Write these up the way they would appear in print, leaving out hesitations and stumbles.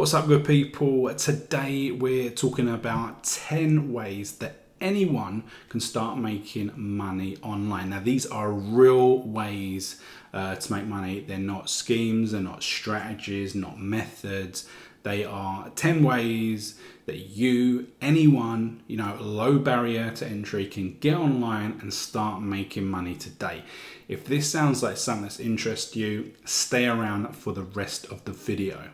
What's up, good people? Today we're talking about 10 ways that anyone can start making money online. Now, these are real ways to make money. They're not schemes, they're not strategies, not methods. They are 10 ways that anyone, low barrier to entry, can get online and start making money today. If this sounds like something that's interests you, stay around for the rest of the video.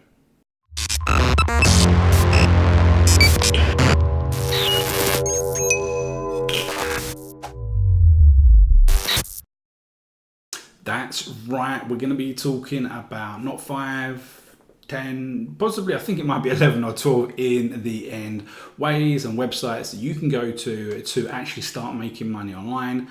That's right, we're going to be talking about not 5, 10, possibly I think it might be 11 or 12 in the end, ways and websites that you can go to actually start making money online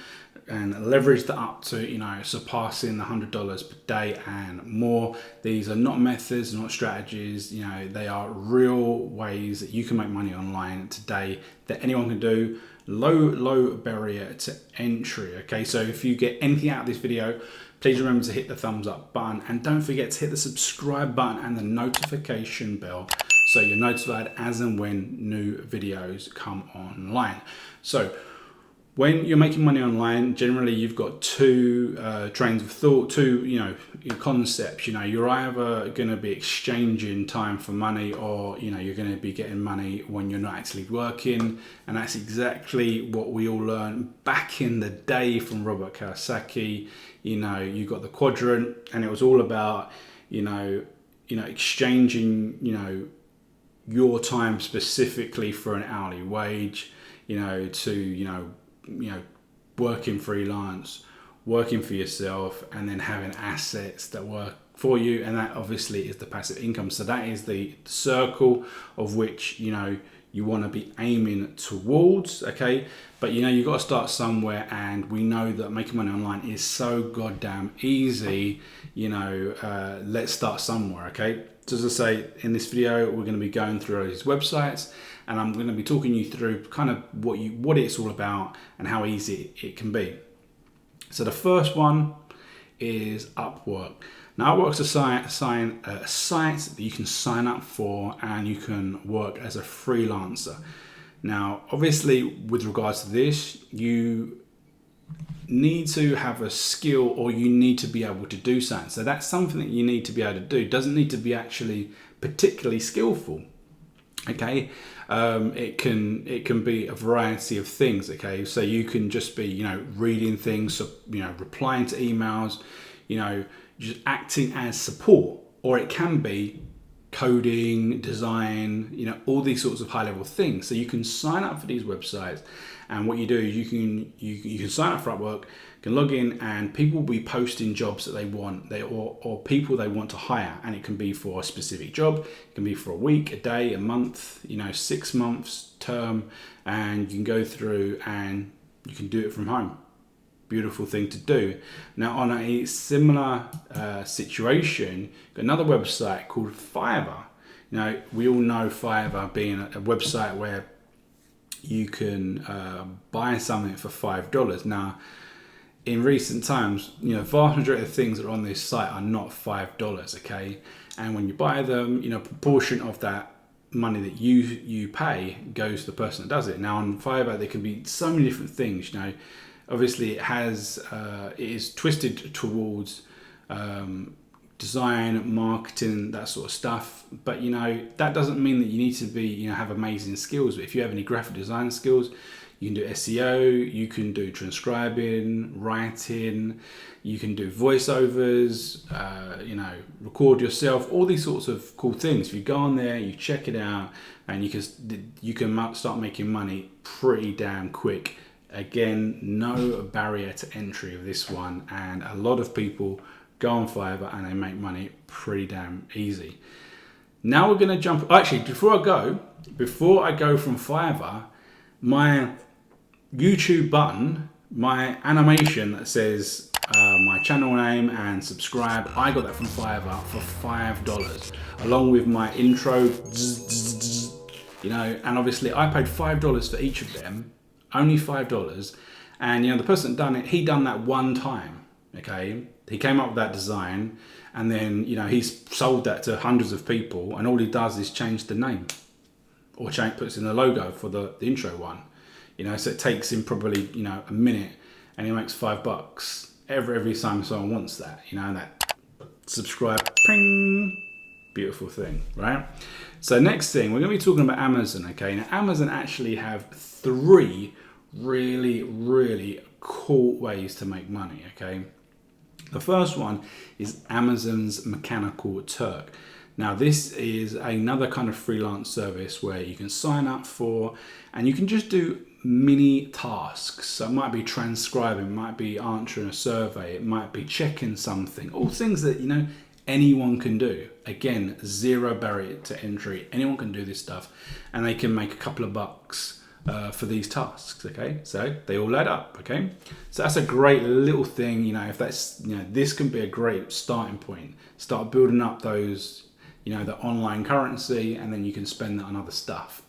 and leverage that up to, surpassing the $100 per day and more. These are not methods, not strategies, they are real ways that you can make money online today that anyone can do. Low barrier to entry. Okay, so if you get anything out of this video, please remember to hit the thumbs up button and don't forget to hit the subscribe button and the notification bell so you're notified as and when new videos come online. So when you're making money online, generally you've got two trains of thought, two concepts. You're either going to be exchanging time for money, or you're going to be getting money when you're not actually working, and that's exactly what we all learned back in the day from Robert Kiyosaki. You got the quadrant, and it was all about exchanging your time specifically for an hourly wage, to working freelance, working for yourself, and then having assets that work for you. And that obviously is the passive income. So that is the circle of which, you want to be aiming towards. Okay. But, you've got to start somewhere. And we know that making money online is so goddamn easy. Let's start somewhere. Okay. So as I say, in this video, we're going to be going through these websites, and I'm going to be talking you through kind of what it's all about and how easy it can be. So the first one is Upwork. Now, Upwork's a site that you can sign up for, and you can work as a freelancer. Now, obviously, with regards to this, you need to have a skill, or you need to be able to do something. So that's something that you need to be able to do. It doesn't need to be actually particularly skillful. Okay, it can be a variety of things. Okay, so you can just be reading things, so, replying to emails, just acting as support, or it can be coding, design, all these sorts of high level things. So you can sign up for these websites, and what you do is you can sign up for Upwork, can log in, and people will be posting jobs that they want, or people they want to hire, and it can be for a specific job. It can be for a week, a day, a month, 6 months, term, and you can go through and you can do it from home. Beautiful thing to do. Now, on a similar situation, got another website called Firebar. We all know Firebar being a website where you can buy something for $5. Now, in recent times, vast majority of things that are on this site are not $5. Okay, and when you buy them, proportion of that money that you pay goes to the person that does it. Now, on Firebar, there can be so many different things. Obviously, it is twisted towards design, marketing, that sort of stuff. But that doesn't mean that you need to be have amazing skills. But if you have any graphic design skills, you can do SEO, you can do transcribing, writing, you can do voiceovers, record yourself, all these sorts of cool things. If you go on there, you check it out, and you can start making money pretty damn quick. Again, no barrier to entry of this one, and a lot of people go on Fiverr and they make money pretty damn easy. Now we're going to jump. Actually, before I go from Fiverr, my YouTube button, my animation that says my channel name and subscribe, I got that from Fiverr for $5, along with my intro, and obviously I paid $5 for each of them. Only $5, and the person that done it, he done that one time. Okay, He came up with that design, and then he's sold that to hundreds of people, and all he does is change the name, or puts in the logo for the intro one. So it takes him probably a minute, and he makes $5 every time someone wants that. And that subscribe, ping, beautiful thing, right? So next thing, we're going to be talking about Amazon. Okay, now Amazon actually have 3 really, really cool ways to make money. Okay. The first one is Amazon's Mechanical Turk. Now this is another kind of freelance service where you can sign up for, and you can just do mini tasks. So it might be transcribing, it might be answering a survey, it might be checking something, all things that anyone can do. Again, 0 barrier to entry. Anyone can do this stuff, and they can make a couple of bucks for these tasks. Okay, so they all add up. Okay, so that's a great little thing. If that's this can be a great starting point. Start building up those the online currency, and then you can spend that on other stuff.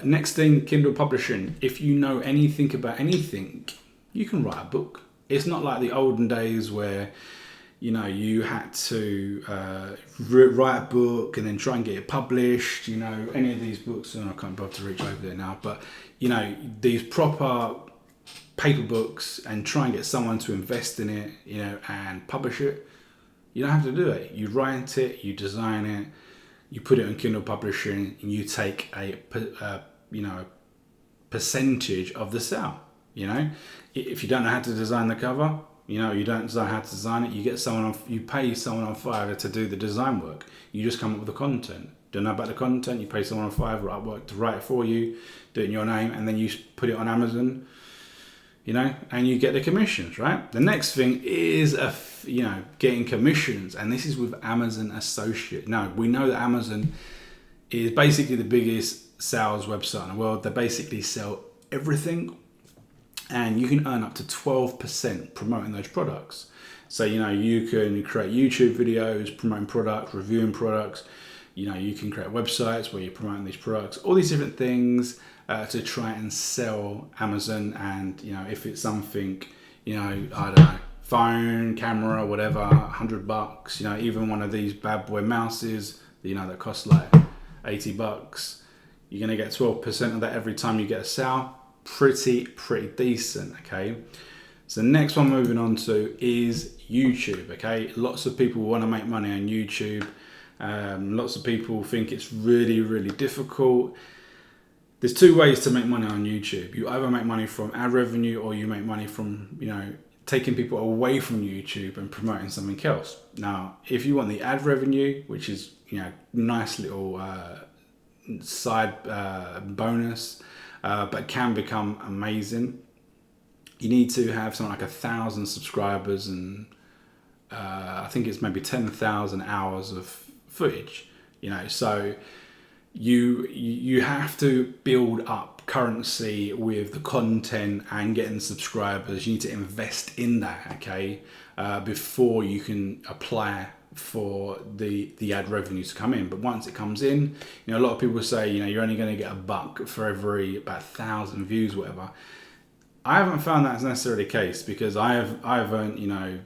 Next thing, Kindle Publishing. If you know anything about anything, you can write a book. It's not like the olden days where you had to write a book and then try and get it published. Any of these books, and I can't bother to reach over there now, but these proper paper books, and try and get someone to invest in it, and publish it. You don't have to do it. You write it, you design it, you put it on Kindle Publishing, and you take a percentage of the sale. If you don't know how to design the cover, you don't decide how to design it, you pay someone on Fiverr to do the design work. You just come up with the content. Don't know about the content, you pay someone on Fiverr or Upwork to write it for you, do it in your name, and then you put it on Amazon, and you get the commissions, right? The next thing is getting commissions, and this is with Amazon Associate. Now, we know that Amazon is basically the biggest sales website in the world. They basically sell everything, and you can earn up to 12% promoting those products. So, you can create YouTube videos promoting products, reviewing products. You can create websites where you're promoting these products, all these different things to try and sell Amazon. And, if it's something, I don't know, phone, camera, whatever, $100, even one of these bad boy mouses, that cost like $80, you're going to get 12% of that every time you get a sale. Pretty decent. Okay, so next one moving on to is YouTube. Okay, lots of people want to make money on YouTube. Lots of people think it's really, really difficult. There's 2 ways to make money on YouTube. You either make money from ad revenue, or you make money from taking people away from YouTube and promoting something else. Now, if you want the ad revenue, which is nice little side bonus, but can become amazing, you need to have something like 1,000 subscribers, and I think it's maybe 10,000 hours of footage. So you have to build up currency with the content and getting subscribers. You need to invest in that, okay, before you can apply for the ad revenue to come in. But once it comes in, a lot of people say you're only going to get $1 for every about 1,000 views, whatever. I haven't found that's necessarily the case, because I've earned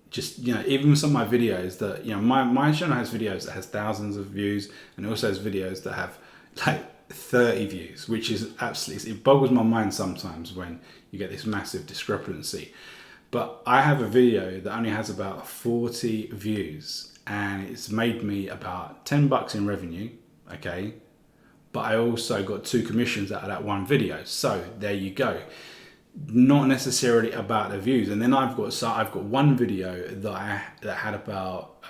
just even some of my videos that my channel has videos that has thousands of views, and it also has videos that have like 30 views, which is absolutely, it boggles my mind sometimes when you get this massive discrepancy. But I have a video that only has about 40 views, and it's made me about $10 in revenue. Okay, but I also got 2 commissions out of that one video. So there you go. Not necessarily about the views. And then I've got one video that had about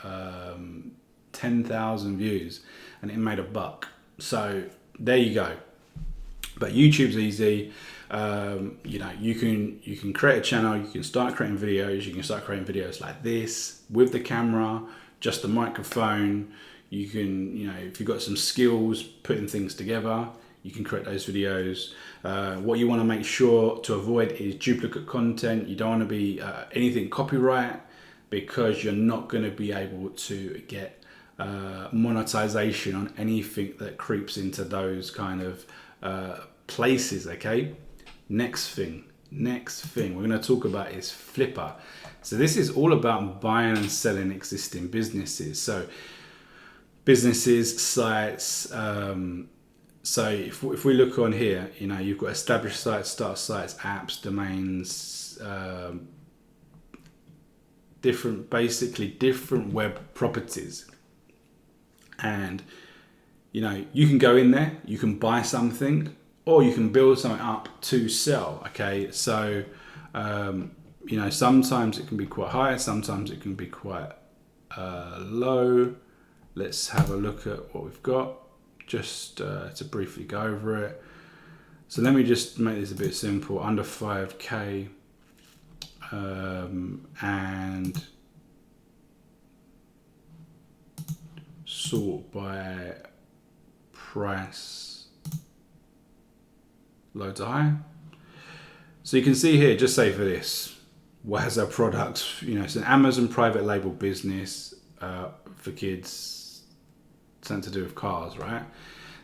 10,000 views, and it made $1. So there you go. But YouTube's easy. You can create a channel, you can start creating videos, you can start creating videos like this with the camera, just the microphone. You can, if you've got some skills putting things together, you can create those videos. What you want to make sure to avoid is duplicate content. You don't want to be anything copyright, because you're not going to be able to get monetization on anything that creeps into those kind of places. Okay, next thing next thing we're going to talk about is Flipper. So this is all about buying and selling existing businesses. So businesses, sites. So if we look on here, you know, you've got established sites, start sites, apps, domains, basically different web properties. And, you know, you can go in there, you can buy something, or you can build something up to sell. Okay, so you know, sometimes it can be quite high, sometimes it can be quite low. Let's have a look at what we've got, just to briefly go over it. So let me just make this a bit simple, under 5k, and sort by price, low to high. So you can see here, just say for this, what has our product, you know, it's an Amazon private label business for kids, something to do with cars, right?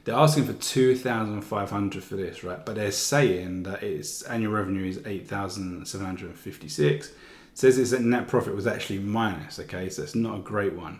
They're asking for 2,500 for this, right? But they're saying that its annual revenue is 8,756. It says its net profit was actually minus, okay? So it's not a great one.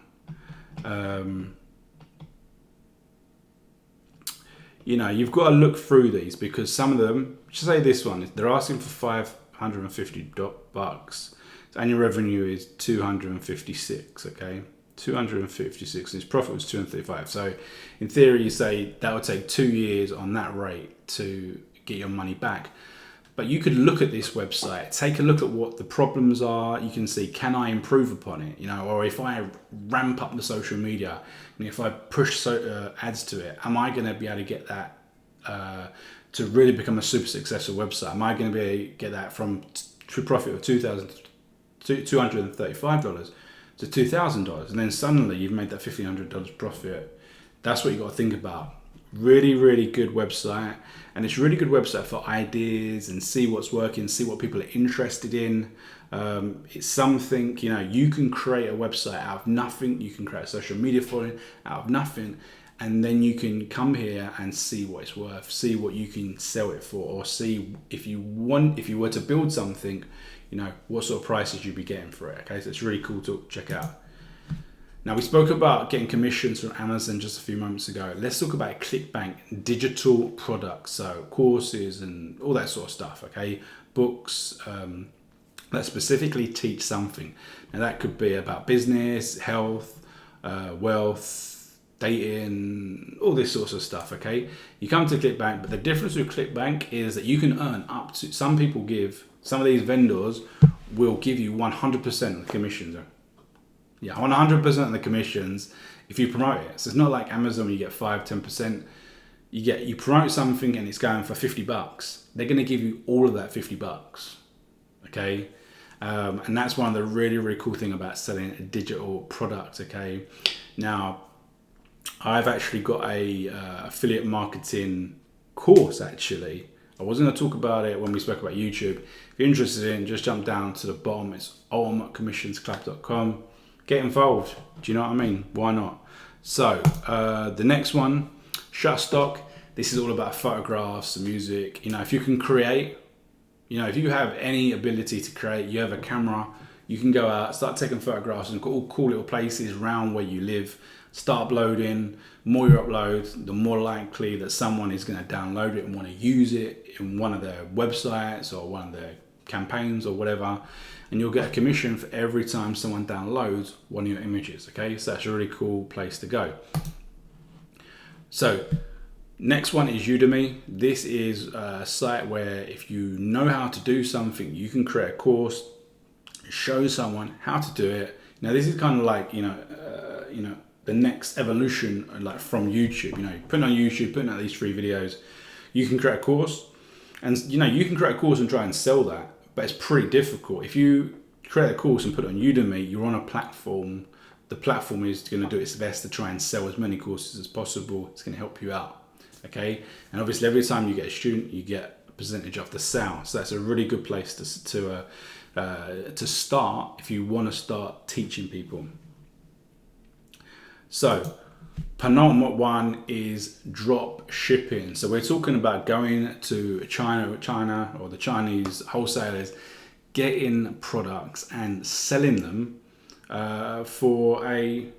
You know, you've got to look through these, because some of them, just say this one, they're asking for $550. Its annual revenue is 256, okay? 256, and its profit was 235. So in theory, you say that would take 2 years on that rate to get your money back. But you could look at this website, take a look at what the problems are. You can see, can I improve upon it? You know, or if I ramp up the social media, and if I push ads to it, am I going to be able to get that to really become a super successful website? Am I going to be able to get that from to profit of $235 to $2,000, and then suddenly you've made that $1,500 profit? That's what you got to think about. Really, really good website, and it's a really good website for ideas and see what's working, see what people are interested in. It's something, you know, you can create a website out of nothing. You can create a social media following out of nothing, and then you can come here and see what it's worth, see what you can sell it for, or see if you were to build something, you know, what sort of prices you'd be getting for it. Okay, so it's really cool to check out. Now, we spoke about getting commissions from Amazon just a few moments ago. Let's talk about Clickbank digital products, so courses and all that sort of stuff, okay? Books that specifically teach something. Now, that could be about business, health, wealth, dating, all this sorts of stuff, okay? You come to Clickbank, but the difference with Clickbank is that you can earn up to, some of these vendors will give you 100% of the commissions. Yeah, 100% of the commissions if you promote it. So it's not like Amazon where you get 5-10%. You promote something and it's going for $50. They're going to give you all of that $50. Okay, and that's one of the really, really cool thing about selling a digital product. Okay, now I've actually got a affiliate marketing course. Actually, I wasn't going to talk about it when we spoke about YouTube. If you're interested in, just jump down to the bottom. It's ultimatecommissionsclub.com. Get involved. Do you know what I mean? Why not? So the next one, Shutterstock. This is all about photographs and music. You know, if you can create, you know, if you have any ability to create, you have a camera, you can go out, start taking photographs and all cool little places around where you live. Start uploading. The more you upload, the more likely that someone is going to download it and want to use it in one of their websites or one of their campaigns or whatever. And you'll get a commission for every time someone downloads one of your images. Okay, so that's a really cool place to go. So next one is Udemy. This is a site where if you know how to do something, you can create a course, show someone how to do it. Now this is kind of like, you know, the next evolution, like from YouTube. You know, putting on YouTube, putting out these free videos, you can create a course, and you know, you can create a course and try and sell that. But it's pretty difficult. If you create a course and put it on Udemy, you're on a platform. The platform is going to do its best to try and sell as many courses as possible. It's going to help you out, okay? And obviously, every time you get a student, you get a percentage of the sale. So that's a really good place to start if you want to start teaching people. So Penultimate one is drop shipping. So we're talking about going to China or the Chinese wholesalers, getting products and selling them for a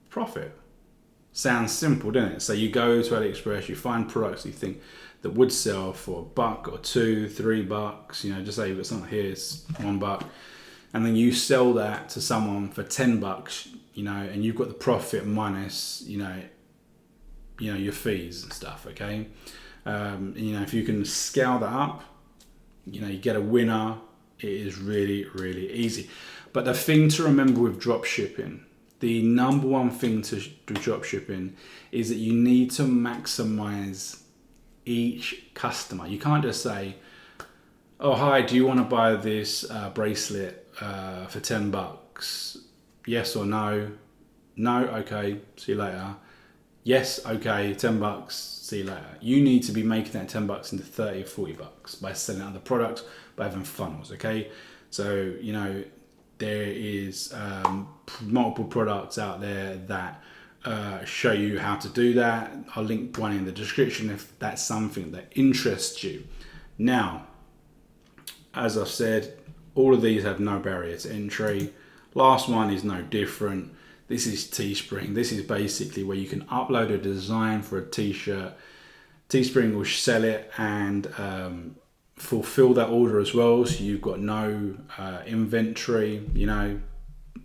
profit. Sounds simple, doesn't it? So you go to AliExpress, you find products you think that would sell for $1 or $2, $3. You know, just say you've got something here, it's $1, and then you sell that to someone for $10. You know, and you've got the profit minus, you know, your fees and stuff. Okay, you know, if you can scale that up, you know, you get a winner. It is really, really easy. But the thing to remember with drop shipping, the number one thing to do drop shipping is that you need to maximize each customer. You can't just say, "Oh, hi, do you want to buy this bracelet for $10? Yes or no? No, okay, see you later. Yes, okay, $10, see you later." You need to be making that $10 into $30 or $40 by selling other products, by having funnels, okay? So, you know, there is multiple products out there that show you how to do that. I'll link one in the description if that's something that interests you. Now, as I've said, all of these have no barrier to entry. Last one is no different. This is Teespring. This is basically where you can upload a design for a t-shirt. Teespring will sell it and fulfill that order as well. So you've got no inventory, you know,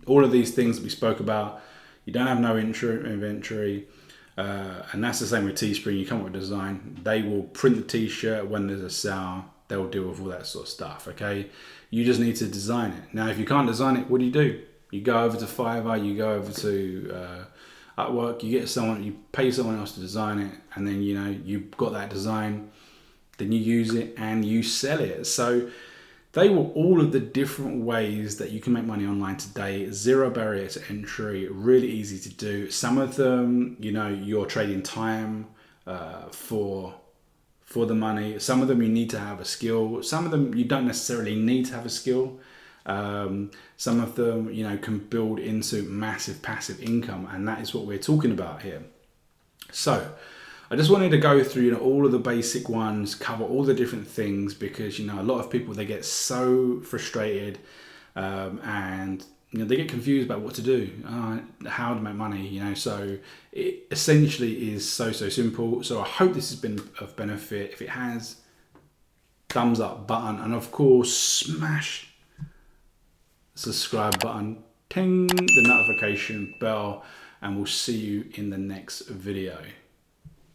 all of these things that we spoke about. You don't have no inventory. And that's the same with Teespring. You come up with a design. They will print the t-shirt when there's a sale. They'll deal with all that sort of stuff, okay? You just need to design it. Now, if you can't design it, what do? You go over to Firebar, you go over to Upwork, you get someone, you pay someone else to design it, and then, you know, you've got that design, then you use it and you sell it. So they were all of the different ways that you can make money online today. Zero barrier to entry, really easy to do. Some of them, you know, you're trading time for the money. Some of them you need to have a skill. Some of them you don't necessarily need to have a skill. Some of them, you know, can build into massive passive income, and that is what we're talking about here. So I just wanted to go through, you know, all of the basic ones, cover all the different things, because, you know, a lot of people, they get so frustrated and, you know, they get confused about what to do, how to make money, you know. So it essentially is so simple. So I hope this has been of benefit. If it has, thumbs up button, and of course smash the subscribe button, ting the notification bell, and we'll see you in the next video.